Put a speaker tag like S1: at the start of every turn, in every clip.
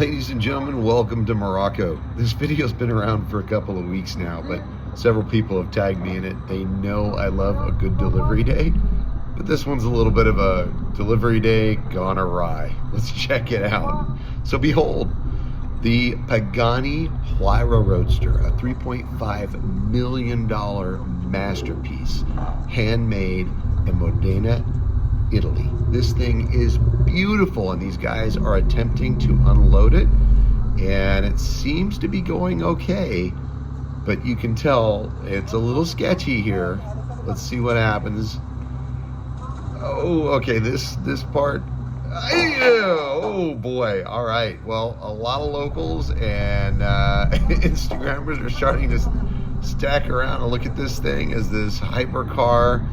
S1: Ladies and gentlemen, welcome to Morocco. This video's been around for a couple of weeks now, but several people have tagged me in it. They know I love a good delivery day, but this one's a little bit of a delivery day gone awry. Let's check it out. So behold, the Pagani Huayra Roadster, a $3.5 million masterpiece, handmade in Modena, Italy. This thing is beautiful, and these guys are attempting to unload it, and it seems to be going okay, but you can tell it's a little sketchy here. Let's see what happens. Oh, okay, this part. Oh boy. All right, well, a lot of locals and Instagrammers are starting to stack around and look at this thing as this hypercar.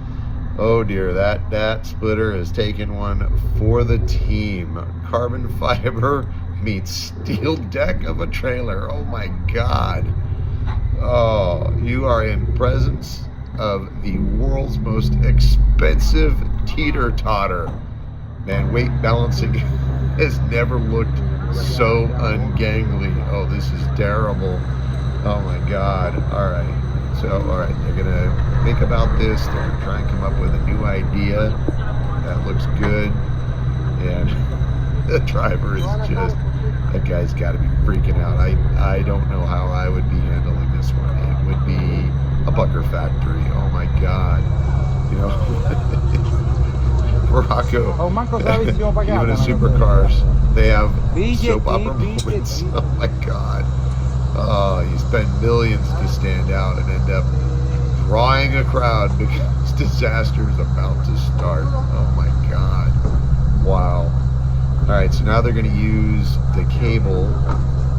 S1: Oh dear, that splitter has taken one for the team. Carbon fiber meets steel deck of a trailer. Oh my God. Oh, you are in presence of the world's most expensive teeter-totter. Man, weight balancing has never looked so ungainly. Oh, this is terrible. Oh my God. All right. So, all right, they're gonna think about this. They're gonna try and come up with a new idea that looks good. And the driver is just, that guy's got to be freaking out. I don't know how I would be handling this one. It would be a pucker factory. Oh my God. You know, Morocco, even the supercars, they have soap opera moments. Oh my God. Oh, you spend millions to stand out and end up drawing a crowd because disaster is about to start. Oh my God. Wow. All right, so now they're going to use the cable.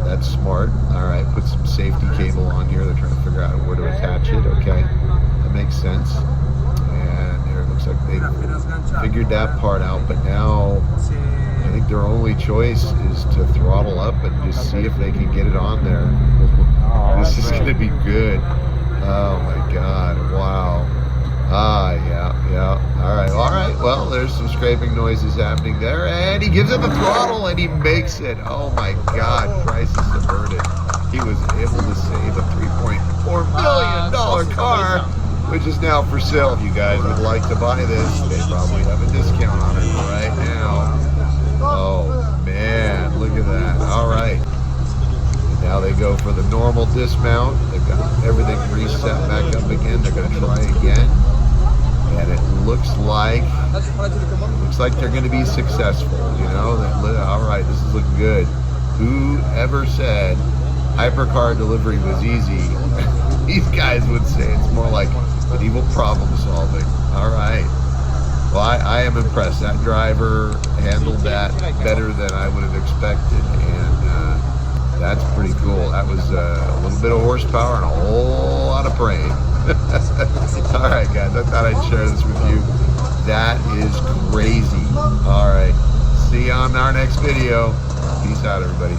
S1: That's smart. All right, put some safety cable on here. They're trying to figure out where to attach it. Okay, that makes sense. And there, it looks like they figured that part out, but now I think their only choice is to throttle up and just see if they can get it on there. This is going to be good. Oh my God, wow. Yeah. All right. Well, there's some scraping noises happening there, and he gives it the throttle, and he makes it. Oh my God, crisis averted. He was able to save a $3.4 million car, which is now for sale. If you guys would like to buy this, they probably have a discount on it right now. Oh man, look at that. All right. And now they go for the normal dismount. They've got everything reset back up again. They're going to try again. And it looks like they're going to be successful. You know, all right, this is looking good. Whoever said hypercar delivery was easy? These guys would say it's more like medieval problem solving. All right. Well, I am impressed. That driver handled that better than I would have expected, and that's pretty cool. That was a little bit of horsepower and a whole lot of brain. All right, guys, I thought I'd share this with you. That is crazy. All right, see you on our next video. Peace out, everybody.